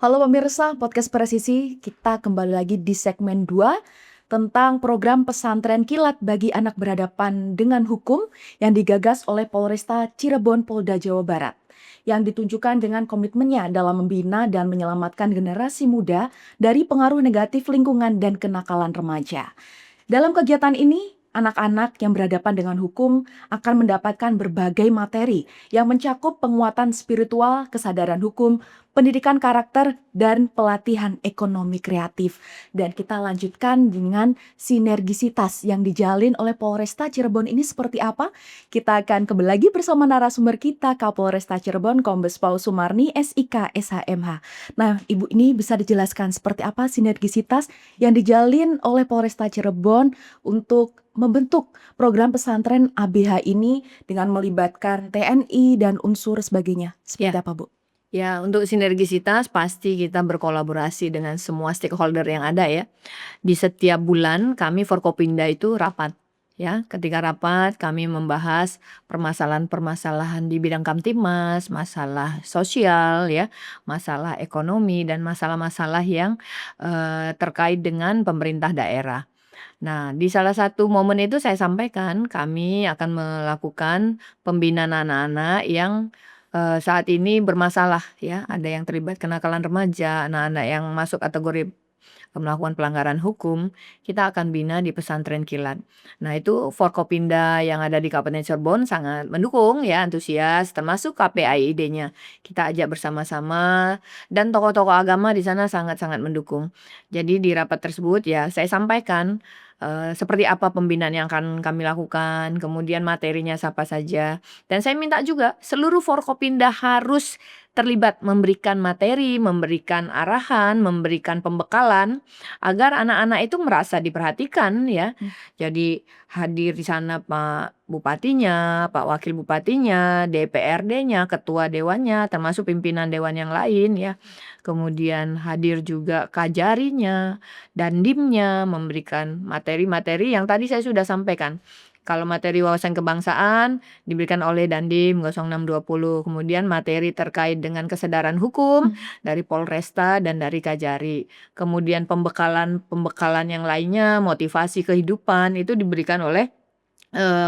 Halo pemirsa podcast Presisi, kita kembali lagi di segmen 2 tentang program pesantren kilat bagi anak berhadapan dengan hukum yang digagas oleh Polresta Cirebon Polda Jawa Barat yang ditunjukkan dengan komitmennya dalam membina dan menyelamatkan generasi muda dari pengaruh negatif lingkungan dan kenakalan remaja. Dalam kegiatan ini, anak-anak yang berhadapan dengan hukum akan mendapatkan berbagai materi yang mencakup penguatan spiritual, kesadaran hukum, pendidikan karakter, dan pelatihan ekonomi kreatif. Dan kita lanjutkan dengan sinergisitas yang dijalin oleh Polresta Cirebon ini seperti apa? Kita akan kembali lagi bersama narasumber kita, Kapolresta Cirebon, Kombes Pol Sumarni, SIK, SHMH. Nah, Ibu ini bisa dijelaskan seperti apa sinergisitas yang dijalin oleh Polresta Cirebon untuk membentuk program pesantren ABH ini dengan melibatkan TNI dan unsur sebagainya. Seperti Ya, apa, Bu? ya untuk sinergisitas pasti kita berkolaborasi dengan semua stakeholder yang ada ya. Di setiap bulan kami Forkopimda itu rapat ya. Ketika rapat kami membahas permasalahan-permasalahan di bidang Kamtibmas, masalah sosial ya, masalah ekonomi dan masalah-masalah yang terkait dengan pemerintah daerah. Nah, di salah satu momen itu saya sampaikan kami akan melakukan pembinaan anak-anak yang saat ini bermasalah ya, ada yang terlibat kenakalan remaja, anak-anak yang masuk kategori melakukan pelanggaran hukum, kita akan bina di pesantren kilat. Nah, itu Forkopimda yang ada di Kabupaten Cirebon sangat mendukung ya, antusias, termasuk KPAID-nya. Kita ajak bersama-sama dan tokoh-tokoh agama di sana sangat-sangat mendukung. Jadi di rapat tersebut ya saya sampaikan seperti apa pembinaan yang akan kami lakukan, kemudian materinya siapa saja. Dan saya minta juga seluruh Forkopimda harus terlibat memberikan materi, memberikan arahan, memberikan pembekalan agar anak-anak itu merasa diperhatikan ya. Jadi hadir di sana Pak Bupatinya, Pak Wakil Bupatinya, DPRD-nya, ketua dewannya, termasuk pimpinan dewan yang lain ya. Kemudian hadir juga Kajarinya, Dandimnya memberikan materi-materi yang tadi saya sudah sampaikan. Kalau materi wawasan kebangsaan diberikan oleh Dandim 0620, kemudian materi terkait dengan kesadaran hukum dari Polresta dan dari Kajari. Kemudian pembekalan yang lainnya, motivasi kehidupan itu diberikan oleh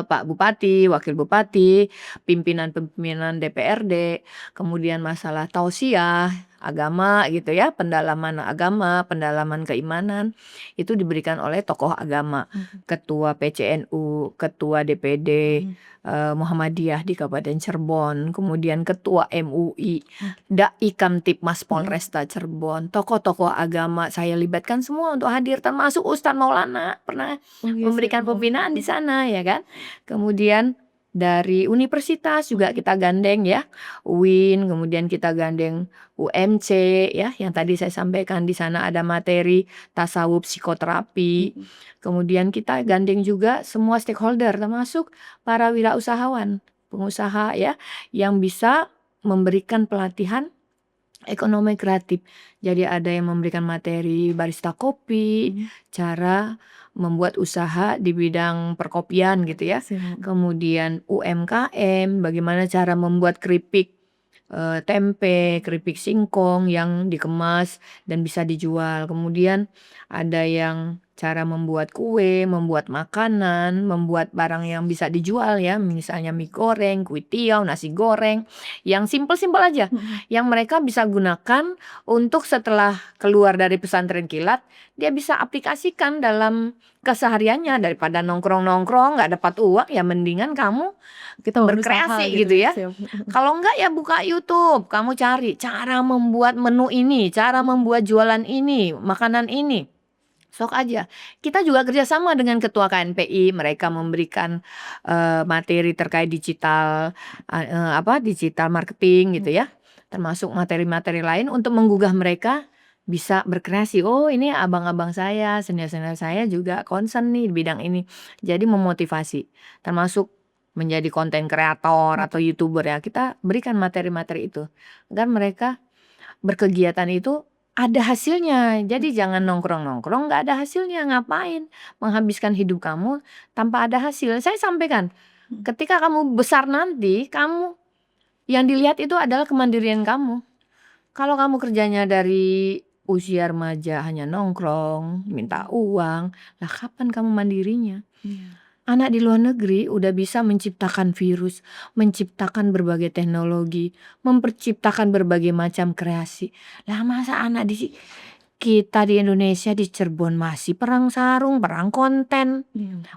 Pak Bupati, Wakil Bupati, pimpinan-pimpinan DPRD, kemudian masalah tausiah agama gitu ya, pendalaman agama, pendalaman keimanan, itu diberikan oleh tokoh agama, ketua PCNU, ketua DPD Muhammadiyah di Kabupaten Cirebon, kemudian ketua MUI, Dai Kamtibmas Polresta Cirebon, tokoh-tokoh agama saya libatkan semua untuk hadir, termasuk Ustadz Maulana pernah memberikan pembinaan di sana ya kan. Kemudian dari universitas juga kita gandeng ya, UIN, kemudian kita gandeng UMC ya, yang tadi saya sampaikan di sana ada materi tasawuf psikoterapi. Kemudian kita gandeng juga semua stakeholder termasuk para wirausahawan, pengusaha ya, yang bisa memberikan pelatihan ekonomi kreatif. Jadi ada yang memberikan materi barista kopi, cara membuat usaha di bidang perkopian gitu ya. Kemudian UMKM, bagaimana cara membuat keripik tempe, keripik singkong yang dikemas dan bisa dijual. Kemudian ada yang cara membuat kue, membuat makanan, membuat barang yang bisa dijual ya, misalnya mie goreng, kuitiau, nasi goreng, yang simpel-simpel aja, yang mereka bisa gunakan untuk setelah keluar dari pesantren kilat, dia bisa aplikasikan dalam kesehariannya daripada nongkrong-nongkrong nggak dapat uang ya mendingan kamu Kita berkreasi gitu ya. Kalau enggak ya buka YouTube, kamu cari cara membuat menu ini, cara membuat jualan ini, makanan ini. Sok aja. Kita juga kerjasama dengan Ketua KNPI, mereka memberikan materi terkait digital, digital marketing gitu ya. Termasuk materi-materi lain untuk menggugah mereka bisa berkreasi. Oh ini abang-abang saya, senior-senior saya juga concern nih di bidang ini. Jadi memotivasi. Termasuk menjadi konten kreator atau YouTuber ya. Kita berikan materi-materi itu. Agar mereka berkegiatan itu ada hasilnya. Jadi jangan nongkrong-nongkrong nggak ada hasilnya. Ngapain menghabiskan hidup kamu tanpa ada hasil? Saya sampaikan, ketika kamu besar nanti, kamu yang dilihat itu adalah kemandirian kamu. Kalau kamu kerjanya dari usia remaja hanya nongkrong, minta uang, lah kapan kamu mandirinya? Anak di luar negeri udah bisa menciptakan virus, menciptakan berbagai teknologi, memperciptakan berbagai macam kreasi. Lah masa anak kita di Indonesia di Cirebon masih perang sarung, perang konten,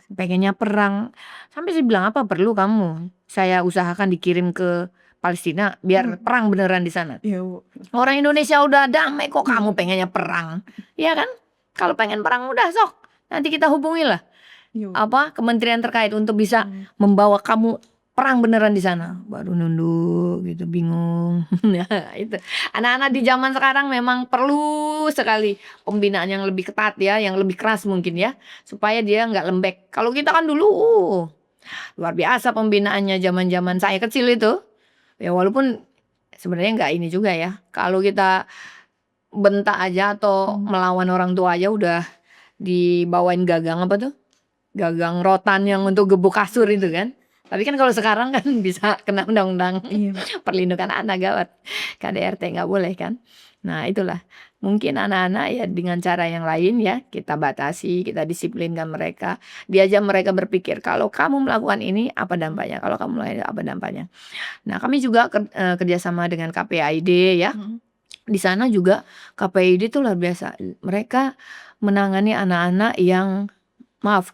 pengennya perang. Sampai saya bilang apa perlu kamu? Saya usahakan dikirim ke Palestina biar perang beneran di sana. Iya, Bu. Orang Indonesia udah damai kok kamu pengennya perang. Iya kan? Kalau pengen perang udah sok. Nanti kita hubungilah Iya, Bu. apa kementerian terkait untuk bisa membawa kamu perang beneran di sana. Baru nunduk gitu bingung. Nah, itu. Anak-anak di zaman sekarang memang perlu sekali pembinaan yang lebih ketat ya, yang lebih keras mungkin ya, supaya dia nggak lembek. Kalau kita kan dulu luar biasa pembinaannya zaman-zaman saya kecil itu. Ya walaupun sebenarnya nggak ini juga ya. Kalau kita bentak aja atau melawan orang tua aja udah dibawain gagang apa tuh? Gagang rotan yang untuk gebuk kasur itu kan. Tapi kan kalau sekarang kan bisa kena undang-undang Iya. perlindungan anak gawat. KDRT nggak boleh kan. Nah itulah. Mungkin anak-anak ya dengan cara yang lain ya kita batasi, kita disiplinkan mereka. Diajak mereka berpikir kalau kamu melakukan ini apa dampaknya, kalau kamu melakukan ini apa dampaknya. Nah kami juga kerjasama dengan KPAID ya. Di sana juga KPAID itu luar biasa. Mereka menangani anak-anak yang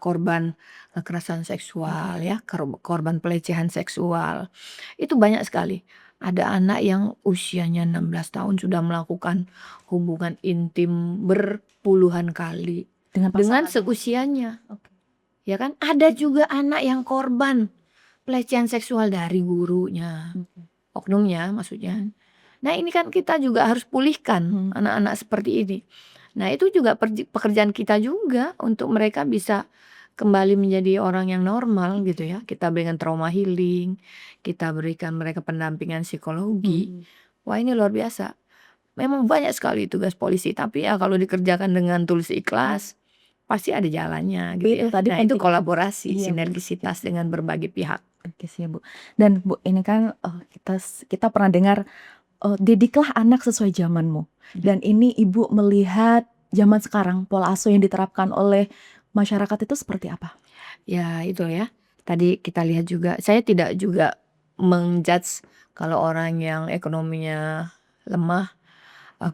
korban kekerasan seksual ya, korban pelecehan seksual. Itu banyak sekali. Ada anak yang usianya 16 tahun sudah melakukan hubungan intim berpuluhan kali Dengan dengan pasangan. seusianya. Oke. Ya kan? Ada juga anak yang korban pelecehan seksual dari gurunya, oknumnya maksudnya. Nah, ini kan kita juga harus pulihkan anak-anak seperti ini. Nah, itu juga pekerjaan kita juga untuk mereka bisa kembali menjadi orang yang normal gitu ya. Kita berikan trauma healing, kita berikan mereka pendampingan psikologi. Wah, ini luar biasa. Memang banyak sekali tugas polisi, tapi ya kalau dikerjakan dengan tulus ikhlas, pasti ada jalannya gitu Itu ya. tadi Nah, itu penting. kolaborasi, Iya, Bu. sinergisitas dengan berbagai pihak. Oke sih, Bu. Dan Bu, ini kan kita pernah dengar didiklah anak sesuai zamanmu. Dan ini Ibu melihat zaman sekarang pola asuh yang diterapkan oleh masyarakat itu seperti apa? Ya itu ya. Tadi kita lihat juga, saya tidak juga menjudge kalau orang yang ekonominya lemah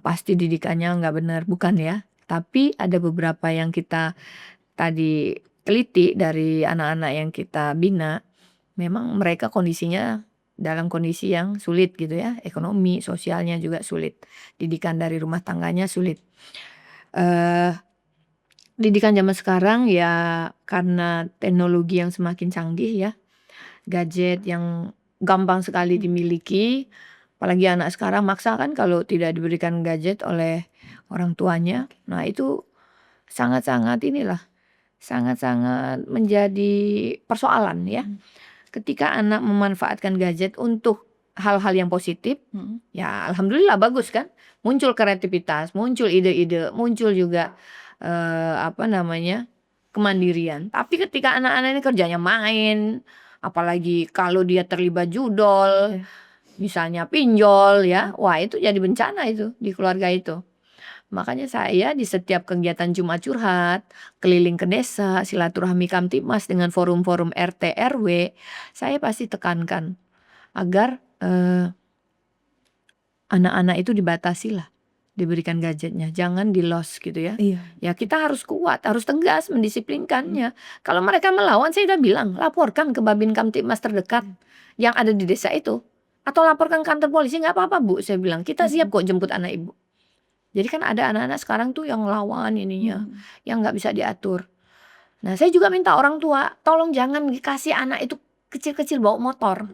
pasti didikannya nggak benar, bukan ya. Tapi ada beberapa yang kita tadi teliti dari anak-anak yang kita bina, memang mereka kondisinya dalam kondisi yang sulit gitu ya, ekonomi, sosialnya juga sulit, didikan dari rumah tangganya sulit. Didikan zaman sekarang ya karena teknologi yang semakin canggih ya, gadget yang gampang sekali dimiliki, apalagi anak sekarang maksa kan kalau tidak diberikan gadget oleh orang tuanya. Nah itu sangat-sangat inilah, sangat-sangat menjadi persoalan ya. Ketika anak memanfaatkan gadget untuk hal-hal yang positif, ya alhamdulillah bagus kan. Muncul kreativitas, muncul ide-ide, muncul juga kemandirian. Tapi ketika anak-anak ini kerjanya main, apalagi kalau dia terlibat judol, misalnya pinjol ya, wah itu jadi bencana itu di keluarga itu. Makanya saya di setiap kegiatan Jumat Curhat, keliling ke desa, silaturahmi Kamtibmas dengan forum-forum RT RW, saya pasti tekankan agar anak-anak itu dibatasilah, diberikan gadgetnya, jangan di-lost gitu ya. Iya. Ya kita harus kuat, harus tegas mendisiplinkannya. Kalau mereka melawan, saya udah bilang, laporkan ke Babin Kamtibmas terdekat yang ada di desa itu. Atau laporkan kantor polisi, nggak apa-apa Bu, saya bilang, kita siap kok jemput anak Ibu. Jadi kan ada anak-anak sekarang tuh yang lawan ininya, yang nggak bisa diatur. Nah saya juga minta orang tua, tolong jangan dikasih anak itu kecil-kecil bawa motor.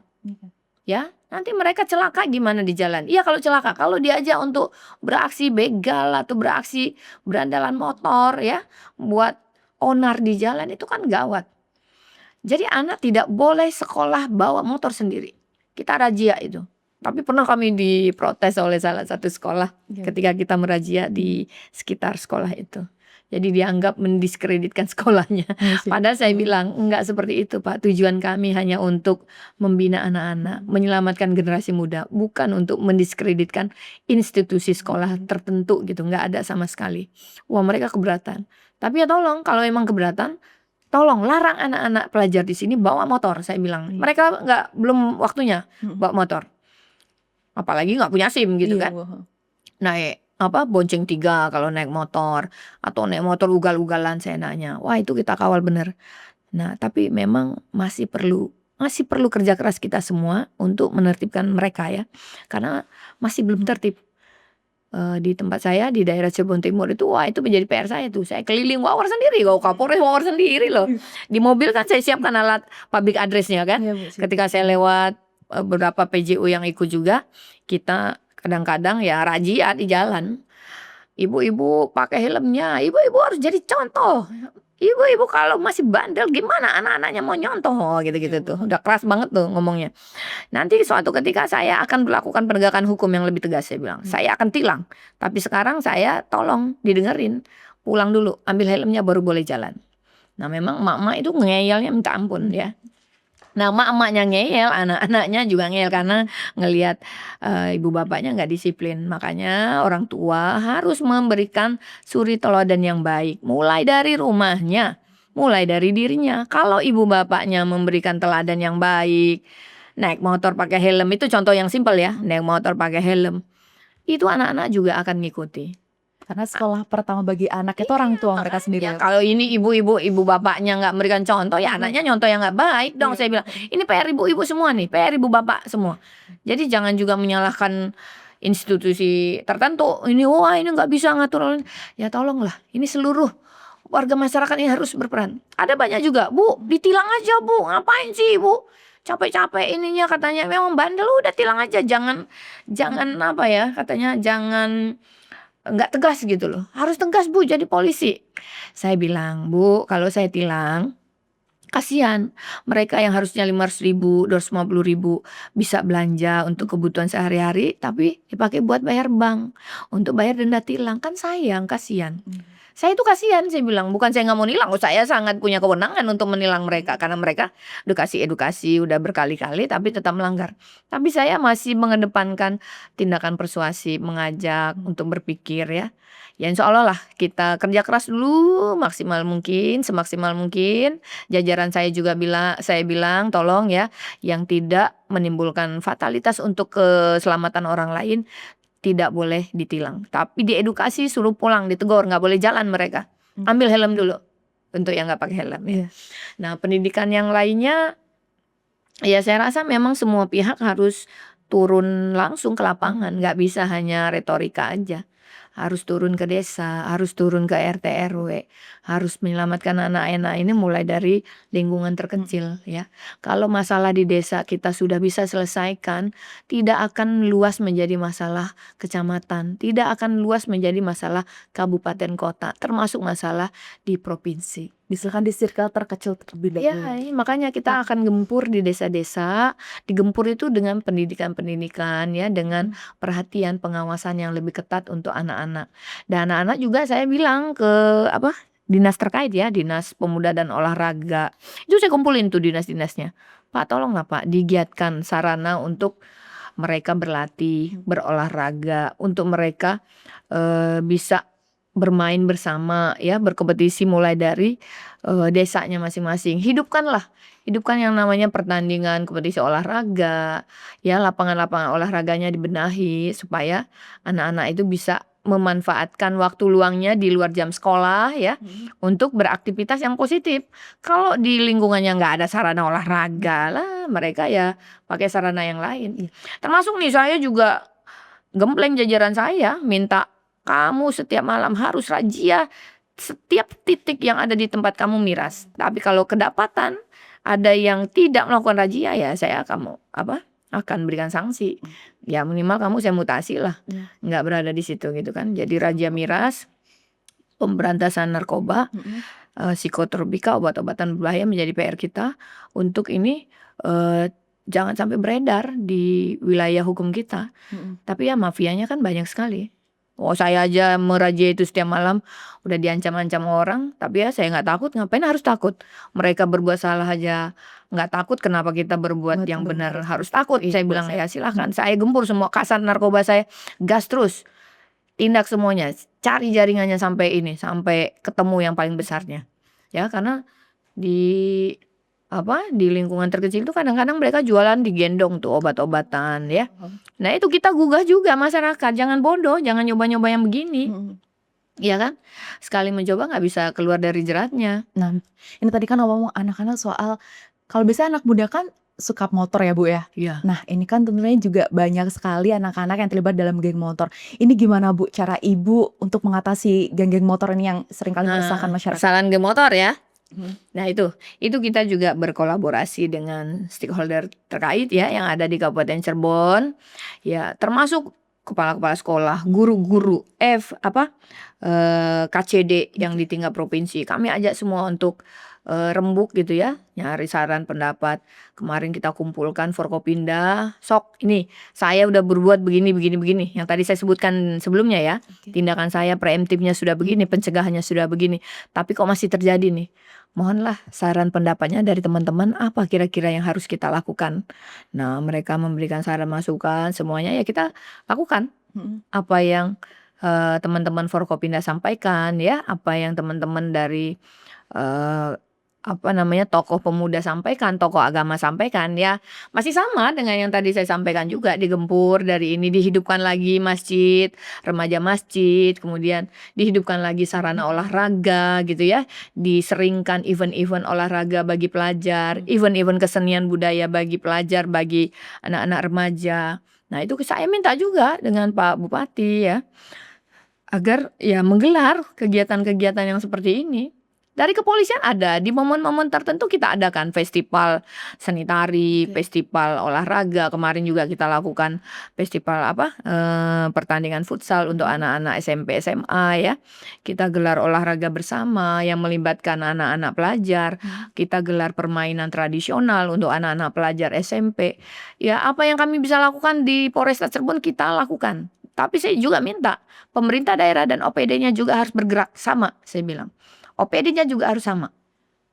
Ya, nanti mereka celaka gimana di jalan? Iya kalau celaka, kalau diajak untuk beraksi begal atau beraksi berandalan motor ya, buat onar di jalan itu kan gawat. Jadi anak tidak boleh sekolah bawa motor sendiri. Kita razia itu. Tapi pernah kami diprotes oleh salah satu sekolah ketika kita merazia di sekitar sekolah itu. Jadi dianggap mendiskreditkan sekolahnya. Padahal saya bilang, enggak seperti itu Pak. Tujuan kami hanya untuk membina anak-anak, menyelamatkan generasi muda, bukan untuk mendiskreditkan institusi sekolah tertentu gitu. Enggak ada sama sekali. Wah, mereka keberatan. Tapi ya tolong, kalau emang keberatan, tolong larang anak-anak pelajar di sini bawa motor. Saya bilang, mereka belum waktunya bawa motor. Apalagi nggak punya SIM gitu kan. Naik bonceng 3 kalau naik motor, atau naik motor ugal-ugalan seenaknya. Wah, itu kita kawal bener. Nah, tapi memang masih perlu kerja keras kita semua untuk menertibkan mereka ya. Karena masih belum tertib. Di tempat saya di daerah Cirebon Timur itu, wah itu menjadi PR saya tuh. Saya keliling wawar sendiri, kalau Kapolres wawar sendiri loh. Di mobil kan saya siapkan alat public address-nya kan. Ketika saya lewat beberapa PJU yang ikut juga, kita kadang-kadang ya razia di jalan. Ibu-ibu pakai helmnya, ibu-ibu harus jadi contoh. Ibu-ibu kalau masih bandel gimana anak-anaknya mau nyontoh gitu-gitu tuh. Udah keras banget tuh ngomongnya. Nanti suatu ketika saya akan melakukan penegakan hukum yang lebih tegas, saya bilang. Saya akan tilang. Tapi sekarang saya tolong didengerin. Pulang dulu, ambil helmnya baru boleh jalan. Nah, memang emak-emak itu ngeyelnya minta ampun ya. Nah, emak-emaknya ngeyel, anak-anaknya juga ngeyel karena ngelihat ibu bapaknya nggak disiplin. Makanya orang tua harus memberikan suri teladan yang baik. Mulai dari rumahnya, mulai dari dirinya. Kalau ibu bapaknya memberikan teladan yang baik, naik motor pakai helm, itu contoh yang simpel ya. Naik motor pakai helm, itu anak-anak juga akan ngikuti. Karena sekolah pertama bagi anak itu orang tua mereka sendiri. Ya, kalau ini ibu bapaknya nggak memberikan contoh, ya anaknya nyontoh yang nggak baik dong. Saya bilang, ini PR ibu-ibu semua nih, PR ibu bapak semua. Jadi jangan juga menyalahkan institusi tertentu. Ini nggak bisa ngatur. Ya tolonglah, ini seluruh warga masyarakat ini harus berperan. Ada banyak juga, Bu, ditilang aja Bu, ngapain sih Bu? Capek-capek ininya katanya, memang bandel, udah tilang aja. Jangan katanya jangan nggak tegas gitu loh. Harus tegas Bu jadi polisi. Saya bilang, Bu, kalau saya tilang, kasihan mereka yang harusnya 500.000, 250.000 bisa belanja untuk kebutuhan sehari-hari, tapi dipakai buat bayar bank, untuk bayar denda tilang. Kan sayang, kasihan. Saya itu kasihan, saya bilang, bukan saya nggak mau nilang, saya sangat punya kewenangan untuk menilang mereka karena mereka udah kasih edukasi, udah berkali-kali tapi tetap melanggar. Tapi saya masih mengedepankan tindakan persuasif, mengajak untuk berpikir ya. Ya insya Allah lah kita kerja keras dulu maksimal mungkin, semaksimal mungkin. Jajaran saya juga saya bilang tolong ya, yang tidak menimbulkan fatalitas untuk keselamatan orang lain tidak boleh ditilang. Tapi diedukasi, suruh pulang, ditegur, nggak boleh jalan mereka. Ambil helm dulu untuk yang nggak pakai helm ya. Nah, pendidikan yang lainnya ya saya rasa memang semua pihak harus turun langsung ke lapangan, nggak bisa hanya retorika aja. Harus turun ke desa, harus turun ke RT RW, harus menyelamatkan anak-anak ini mulai dari lingkungan terkecil ya. Kalau masalah di desa kita sudah bisa selesaikan, tidak akan luas menjadi masalah kecamatan, tidak akan luas menjadi masalah kabupaten kota, termasuk masalah di provinsi. Misalkan di circle terkecil terlebih Ya, dahulu. makanya kita akan gempur di desa-desa. Digempur itu dengan pendidikan-pendidikan ya, dengan perhatian pengawasan yang lebih ketat untuk anak-anak. Dan anak-anak juga saya bilang ke dinas terkait ya, Dinas Pemuda dan Olahraga. Itu saya kumpulin tuh dinas-dinasnya. Pak, tolonglah Pak digiatkan sarana untuk mereka berlatih, berolahraga, untuk mereka bisa bermain bersama ya, berkompetisi mulai dari desanya masing-masing. Hidupkan yang namanya pertandingan kompetisi olahraga ya, lapangan-lapangan olahraganya dibenahi supaya anak-anak itu bisa memanfaatkan waktu luangnya di luar jam sekolah ya, untuk beraktivitas yang positif. Kalau di lingkungannya nggak ada sarana olahraga lah, mereka ya pakai sarana yang lain. Termasuk nih saya juga gembleng jajaran saya minta kamu setiap malam harus razia setiap titik yang ada di tempat kamu miras. Tapi kalau kedapatan ada yang tidak melakukan razia ya saya akan berikan sanksi. Ya minimal kamu saya mutasi lah. Nggak berada di situ gitu kan. Jadi razia miras, pemberantasan narkoba, psikotropika, obat-obatan berbahaya menjadi PR kita untuk ini jangan sampai beredar di wilayah hukum kita. Tapi ya mafianya kan banyak sekali. Oh, saya aja merazia itu setiap malam udah diancam-ancam orang, tapi ya saya nggak takut, ngapain harus takut? Mereka berbuat salah aja nggak takut, kenapa kita berbuat Buat yang benar harus harus takut? iya, Saya buat bilang, "Ya mhm, silahkan, saya gempur semua kasat narkoba saya, gas terus, tindak semuanya, cari jaringannya sampai ini, sampai ketemu yang paling besarnya." Ya, karena di di lingkungan terkecil itu kadang-kadang mereka jualan digendong tuh obat-obatan ya. paham, Nah itu kita gugah juga masyarakat, jangan bodoh, jangan nyoba-nyoba yang begini, mhm. ya kan? Sekali mencoba nggak bisa keluar dari jeratnya. Nah, ini tadi kan ngomong anak-anak soal kalau biasanya anak muda kan suka motor ya, Bu, ya. Iya. Nah, ini kan tentunya juga banyak sekali anak-anak yang terlibat dalam geng motor. Ini gimana, Bu, cara Ibu untuk mengatasi geng-geng motor ini yang seringkali meresahkan Nah, masyarakat? persalahan geng motor ya. Mhm, Nah itu kita juga berkolaborasi dengan stakeholder terkait ya yang ada di Kabupaten Cirebon, ya termasuk kepala-kepala sekolah, guru-guru KCD yang oke. di tingkat provinsi. Kami ajak semua untuk rembuk gitu ya, nyari saran pendapat. Kemarin kita kumpulkan Forkopimda, sok ini saya udah berbuat begini begini begini, yang tadi saya sebutkan sebelumnya ya. Oke. Tindakan saya preemptifnya sudah begini, pencegahannya sudah begini, tapi kok masih terjadi nih. Mohonlah saran pendapatnya dari teman-teman apa kira-kira yang harus kita lakukan. Nah, mereka memberikan saran masukan semuanya ya kita lakukan. Mhm, Apa yang teman-teman Forkopimda sampaikan ya, apa yang teman-teman dari eh, tokoh pemuda sampaikan, tokoh agama sampaikan ya masih sama dengan yang tadi saya sampaikan juga digempur dari ini dihidupkan lagi masjid, remaja masjid, kemudian dihidupkan lagi sarana olahraga gitu ya, diseringkan event-event olahraga bagi pelajar, mhm. event-event kesenian budaya bagi pelajar, bagi anak-anak remaja. Nah, itu saya minta juga dengan Pak Bupati ya agar ya menggelar kegiatan-kegiatan yang seperti ini. Dari kepolisian ada, di momen-momen tertentu kita adakan festival seni tari, Oke. festival olahraga, kemarin juga kita lakukan festival pertandingan futsal untuk Mhm, anak-anak SMP, SMA ya. Kita gelar olahraga bersama yang melibatkan anak-anak pelajar, mhm. kita gelar permainan tradisional untuk anak-anak pelajar SMP. Ya apa yang kami bisa lakukan di Polresta Cirebon kita lakukan. Tapi saya juga minta pemerintah daerah dan OPD-nya juga harus bergerak sama, saya bilang. OPD-nya juga harus sama.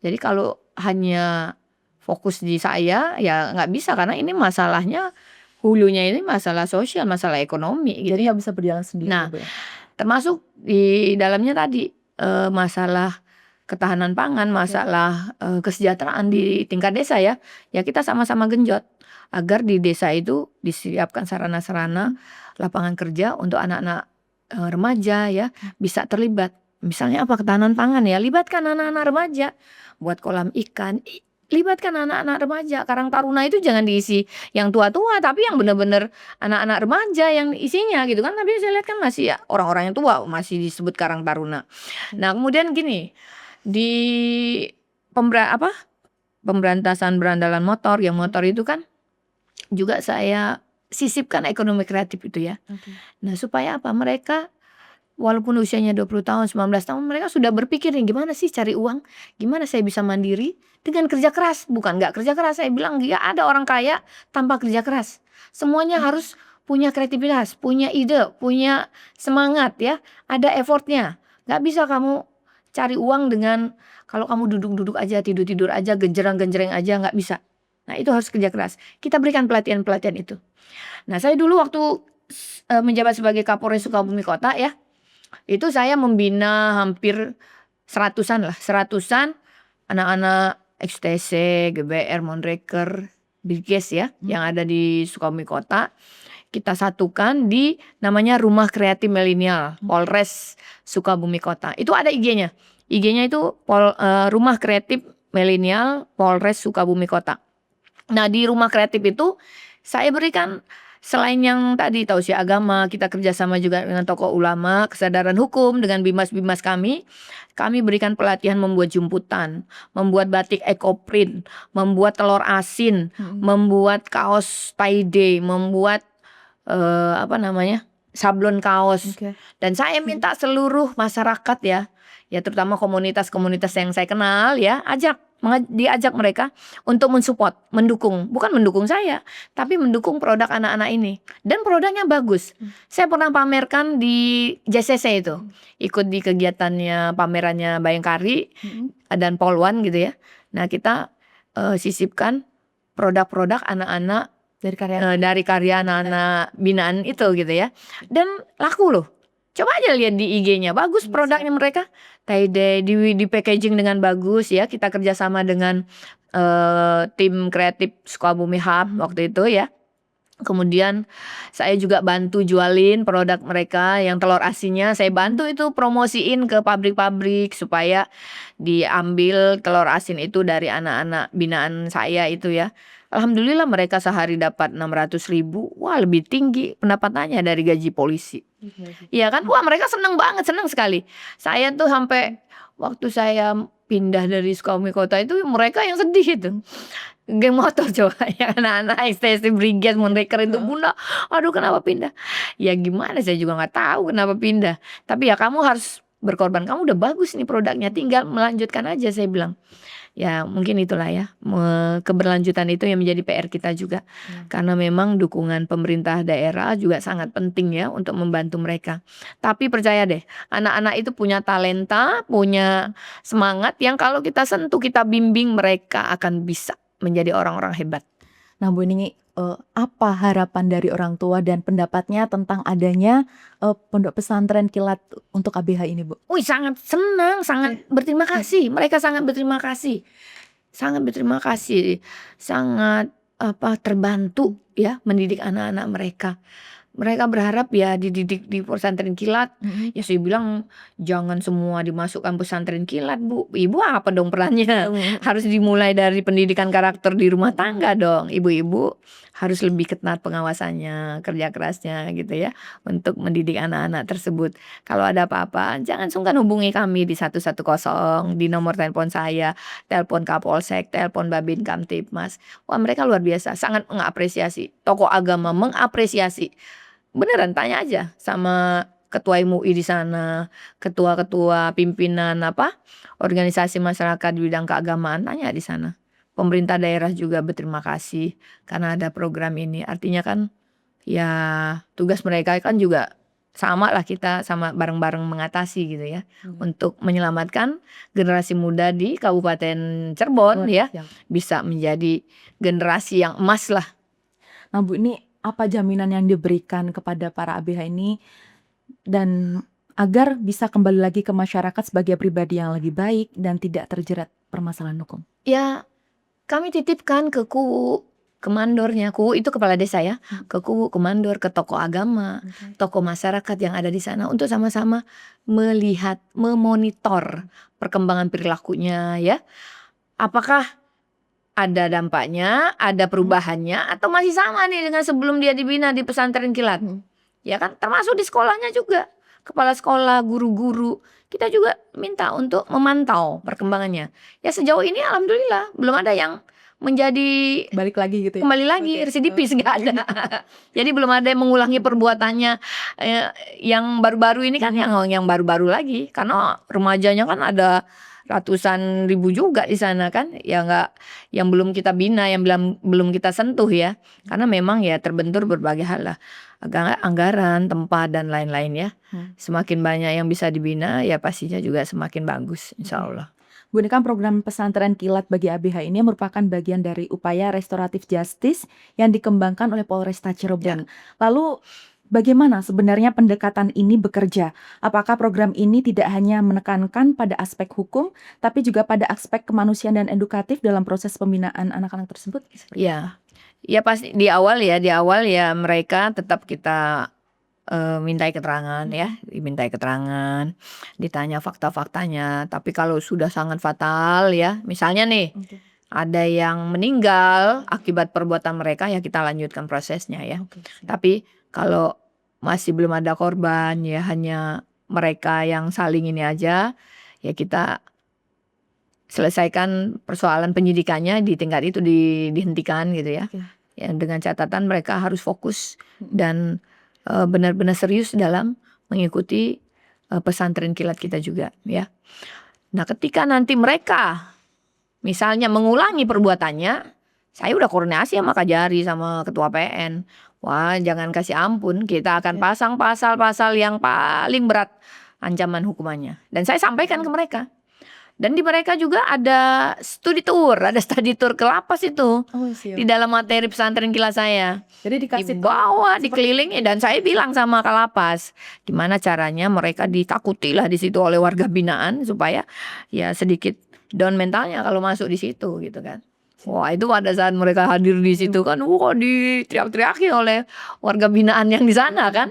Jadi kalau hanya fokus di saya, ya nggak bisa karena ini masalahnya hulunya ini masalah sosial, masalah ekonomi Jadi gitu ya. nggak bisa berjalan sendiri ya, Nah, Bu, ya? termasuk di dalamnya tadi masalah ketahanan pangan, Oke. masalah kesejahteraan di tingkat desa ya. Ya kita sama-sama genjot agar di desa itu disiapkan sarana-sarana lapangan kerja untuk anak-anak remaja ya bisa terlibat. Misalnya apa ketahanan pangan ya, libatkan anak-anak remaja buat kolam ikan, libatkan anak-anak remaja. Karang Taruna itu jangan diisi yang tua-tua, tapi yang benar-benar anak-anak remaja yang isinya gitu kan. Tapi saya lihat kan masih ya orang-orang yang tua masih disebut Karang Taruna. Oke. Nah, kemudian gini, di pemberantasan berandalan motor, yang Mhm, motor itu kan juga saya sisipkan ekonomi kreatif itu ya. oke. Nah, supaya apa? Mereka walaupun usianya 20 tahun, 19 tahun, mereka sudah berpikir nih, gimana sih cari uang? Gimana saya bisa mandiri dengan kerja keras? Bukan nggak kerja keras, saya bilang nggak ada orang kaya tanpa kerja keras. Semuanya Mhm, harus punya kreativitas, punya ide, punya semangat ya, ada effortnya. Nggak bisa kamu cari uang dengan kalau kamu duduk-duduk aja, tidur-tidur aja, genjerang-genjreng aja, nggak bisa. Nah, itu harus kerja keras. Kita berikan pelatihan-pelatihan itu. Nah, saya dulu waktu menjabat sebagai Kapolres Sukabumi Kota ya, itu saya membina hampir seratusan anak-anak XTC, GBR, Monreker, Birkes ya, mhm. yang ada di Sukabumi Kota. Kita satukan di namanya Rumah Kreatif Milenial, Polres Sukabumi Kota. Itu ada IG-nya. IG-nya itu Rumah Kreatif Milenial Polres Sukabumi Kota. Nah, di rumah kreatif itu saya berikan selain yang tadi tausiah agama, kita kerjasama juga dengan tokoh ulama, kesadaran hukum dengan bimas-bimas kami berikan pelatihan membuat jumputan, membuat batik ekoprint, membuat telur asin, Mhm, membuat kaos tie-dye, membuat sablon kaos. oke. Dan saya minta seluruh masyarakat ya, ya terutama komunitas-komunitas yang saya kenal ya, ajak diajak mereka untuk mensupport, mendukung, bukan mendukung saya, tapi mendukung produk anak-anak ini. Dan produknya bagus. Saya pernah pamerkan di JCC itu, ikut di kegiatannya pamerannya Bayangkari dan Polwan gitu ya. Nah kita sisipkan produk-produk anak-anak dari karya anak-anak binaan itu gitu ya. Dan laku loh. Coba aja lihat di IG-nya, bagus produknya mereka. Tie-dye di packaging dengan bagus ya. Kita kerjasama dengan tim kreatif Sukabumi Hub waktu itu ya. Kemudian saya juga bantu jualin produk mereka yang telur asinnya, saya bantu itu promosiin ke pabrik-pabrik supaya diambil telur asin itu dari anak-anak binaan saya itu ya. Alhamdulillah mereka sehari dapat 600.000, wah lebih tinggi pendapatannya dari gaji polisi. Iya kan, wah mereka seneng banget, seneng sekali. Saya tuh sampai waktu saya pindah dari Sukabumi Kota itu mereka yang sedih itu. Geng motor coba ya, anak-anak ekstensi brigade mereka itu, Bunda, aduh kenapa pindah? Ya gimana, saya juga nggak tahu kenapa pindah. Tapi ya kamu harus berkorban, kamu udah bagus nih produknya, tinggal melanjutkan aja, saya bilang. Ya mungkin itulah ya, keberlanjutan itu yang menjadi PR kita juga. Karena memang dukungan pemerintah daerah juga sangat penting ya untuk membantu mereka. Tapi percaya deh, anak-anak itu punya talenta, punya semangat yang kalau kita sentuh, kita bimbing, mereka akan bisa menjadi orang-orang hebat. Nah Bu Nini, apa harapan dari orang tua dan pendapatnya tentang adanya pondok pesantren kilat untuk ABH ini Bu? Wih sangat senang, sangat berterima kasih. Mereka sangat berterima kasih. Sangat berterima kasih. Sangat terbantu ya mendidik anak-anak mereka. Mereka berharap ya dididik di pesantren kilat. Ya saya bilang jangan semua dimasukkan pesantren kilat Bu. Ibu apa dong perannya? Harus dimulai dari pendidikan karakter di rumah tangga dong. Ibu-ibu harus lebih ketat pengawasannya, kerja kerasnya gitu ya, untuk mendidik anak-anak tersebut. Kalau ada apa-apa jangan sungkan hubungi kami di 110 di nomor telepon saya, telepon Kapolsek, telepon Babin Kamtibmas. Wah mereka luar biasa, sangat mengapresiasi. Tokoh agama mengapresiasi. Beneran tanya aja sama ketua MUI di sana, ketua-ketua pimpinan organisasi masyarakat di bidang keagamaan, tanya di sana. Pemerintah daerah juga berterima kasih karena ada program ini. Artinya kan ya tugas mereka kan juga sama lah, kita sama bareng-bareng mengatasi gitu ya, untuk menyelamatkan generasi muda di Kabupaten Cirebon ya, bisa menjadi generasi yang emas lah. Nah Bu, ini apa jaminan yang diberikan kepada para ABH ini dan agar bisa kembali lagi ke masyarakat sebagai pribadi yang lebih baik dan tidak terjerat permasalahan hukum? Ya kami titipkan ke kemandornya, itu kepala desa ya, ke kemandor, ke tokoh agama, tokoh masyarakat yang ada di sana untuk sama-sama melihat, memonitor perkembangan perilakunya ya. Apakah ada dampaknya, ada perubahannya, atau masih sama nih dengan sebelum dia dibina di pesantren kilat. Ya kan, termasuk di sekolahnya juga. Kepala sekolah, guru-guru, kita juga minta untuk memantau perkembangannya. Ya sejauh ini alhamdulillah belum ada yang menjadi Balik lagi gitu ya? kembali lagi residipis, nggak ada. Jadi belum ada yang mengulangi perbuatannya. Yang baru-baru ini kan yang baru-baru lagi, karena remajanya kan ada ratusan ribu juga di sana kan, ya nggak, yang belum kita bina, yang belum kita sentuh ya, karena memang ya terbentur berbagai hal lah, anggaran, tempat dan lain-lain ya. Semakin banyak yang bisa dibina ya pastinya juga semakin bagus, insya Allah. Bu, ini kan program pesantren kilat bagi ABH ini merupakan bagian dari upaya restoratif justice yang dikembangkan oleh Polresta Cirebon. Lalu bagaimana sebenarnya pendekatan ini bekerja? Apakah program ini tidak hanya menekankan pada aspek hukum, tapi juga pada aspek kemanusiaan dan edukatif dalam proses pembinaan anak-anak tersebut? Ya pasti di awal ya mereka tetap kita mintai keterangan ya, dimintai keterangan, ditanya fakta-faktanya. Tapi kalau sudah sangat fatal ya, misalnya nih ada yang meninggal akibat perbuatan mereka, ya kita lanjutkan prosesnya ya. Tapi kalau masih belum ada korban ya, hanya mereka yang saling ini aja, ya kita selesaikan persoalan penyidikannya di tingkat itu, dihentikan gitu ya. Ya dengan catatan mereka harus fokus dan benar-benar serius dalam mengikuti pesantren kilat kita juga ya. Nah ketika nanti mereka misalnya mengulangi perbuatannya, saya udah koordinasi sama Kajari sama ketua PN. Wah, jangan kasih ampun, kita akan pasang pasal-pasal yang paling berat ancaman hukumannya. Dan saya sampaikan ke mereka. Dan di mereka juga ada study tour ke lapas itu. Oh, siap. Di dalam materi pesantren kilat saya. Jadi dikasih Dibawa, dikelilingi, dan saya bilang sama Kalapas, gimana caranya mereka ditakuti lah di situ oleh warga binaan supaya ya sedikit down mentalnya kalau masuk di situ gitu kan. Wah, itu pada saat mereka hadir di situ kan, wah diteriak-teriaki oleh warga binaan yang di sana kan.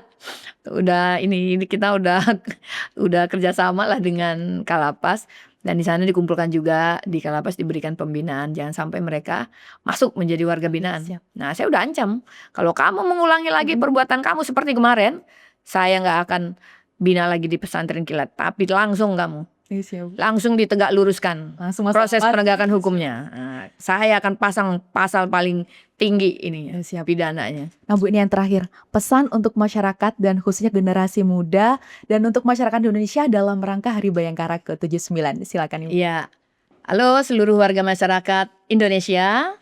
Udah ini kita udah kerjasama lah dengan Kalapas. Dan di sana dikumpulkan juga, di Kalapas diberikan pembinaan, jangan sampai mereka masuk menjadi warga binaan. Siap. Nah, saya udah ancam, kalau kamu mengulangi lagi perbuatan kamu seperti kemarin, saya nggak akan bina lagi di pesantren kilat, tapi langsung kamu, Siap. langsung ditegak luruskan Langsung masuk proses lapas. penegakan hukumnya. Nah, saya akan pasang pasal paling tinggi ini Siap. pidananya. Nah Bu, ini yang terakhir, pesan untuk masyarakat dan khususnya generasi muda dan untuk masyarakat Indonesia dalam rangka Hari Bayangkara ke-79. Silakan Ibu. Iya, halo seluruh warga masyarakat Indonesia,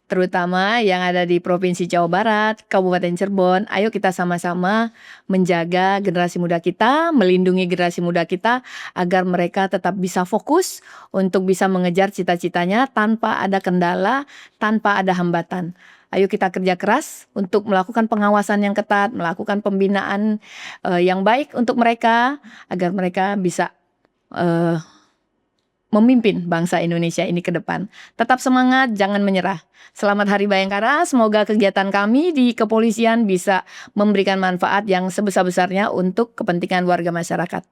terutama yang ada di Provinsi Jawa Barat, Kabupaten Cirebon. Ayo kita sama-sama menjaga generasi muda kita, melindungi generasi muda kita agar mereka tetap bisa fokus untuk bisa mengejar cita-citanya tanpa ada kendala, tanpa ada hambatan. Ayo kita kerja keras untuk melakukan pengawasan yang ketat, melakukan pembinaan yang baik untuk mereka agar mereka bisa memimpin bangsa Indonesia ini ke depan. Tetap semangat, jangan menyerah. Selamat Hari Bayangkara, semoga kegiatan kami di kepolisian bisa memberikan manfaat yang sebesar-besarnya untuk kepentingan warga masyarakat.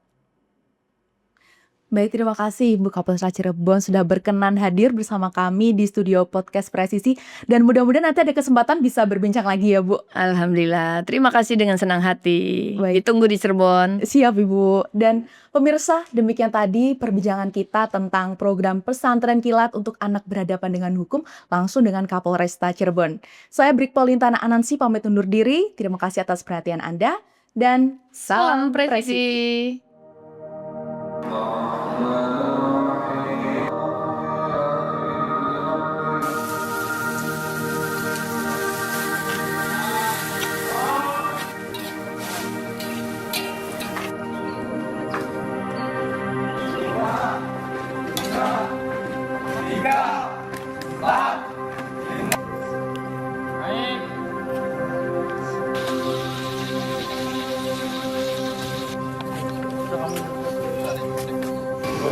Baik, terima kasih Ibu Kapolres Cirebon sudah berkenan hadir bersama kami di studio podcast Presisi, dan mudah-mudahan nanti ada kesempatan bisa berbincang lagi ya Bu. Alhamdulillah, terima kasih dengan senang hati. Baik. Ditunggu di Cirebon. Siap Ibu. Dan pemirsa, demikian tadi perbincangan kita tentang program pesantren kilat untuk anak berhadapan dengan hukum langsung dengan Kapolresta Cirebon. Saya Brigpol Lintana Anansi pamit undur diri. Terima kasih atas perhatian Anda dan Salam presisi.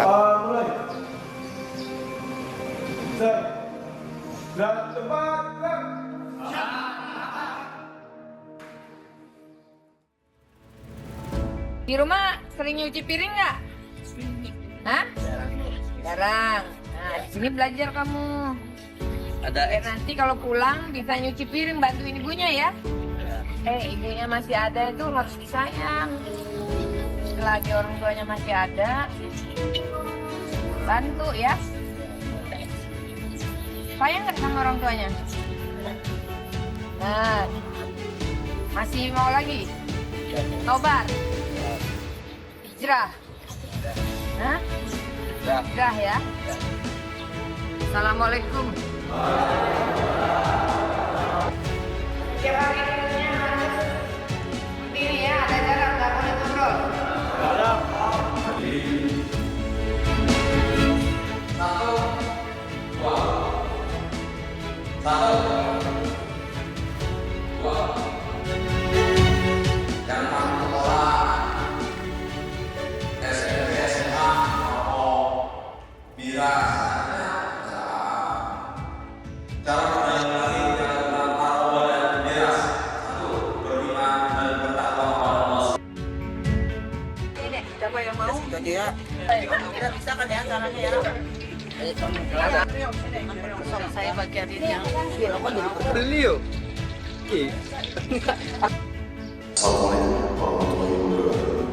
Mulai. Set. Dan tempat gerak. Di rumah sering nyuci piring nggak? Hah? Jarang. Nah, di sini belajar kamu. Biar nanti kalau pulang bisa nyuci piring, bantuin ibunya ya. Ibunya masih ada itu harus disayang. Selagi orang tuanya masih ada, bantu ya. Sayang nggak sama orang tuanya? Nah, masih mau lagi? Tobat? Hijrah? Hah? Hijrah ya? Assalamualaikum. Tiap hari minumnya harus seperti ini ya, ada jarak, nggak boleh ngobrol. Ini siapa yang mau? Kita bisa kan ya caranya ya. Saya bagian ini yang Beli yuk. Assalamualaikum warahmatullahi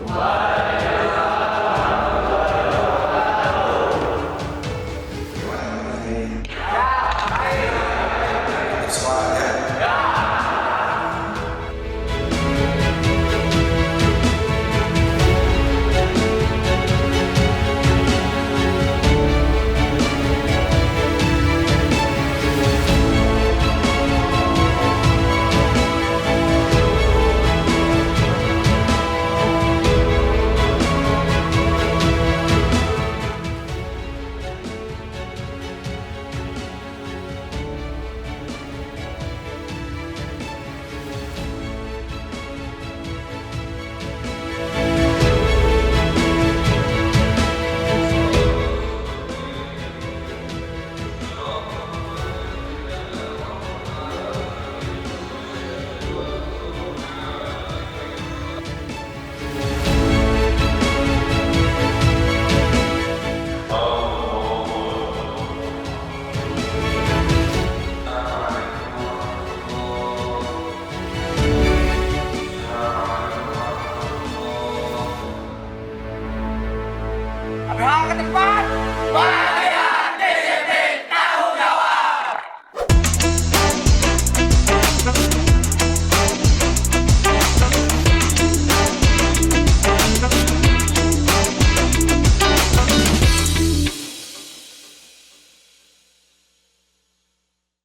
wabarakatuh. ke depan.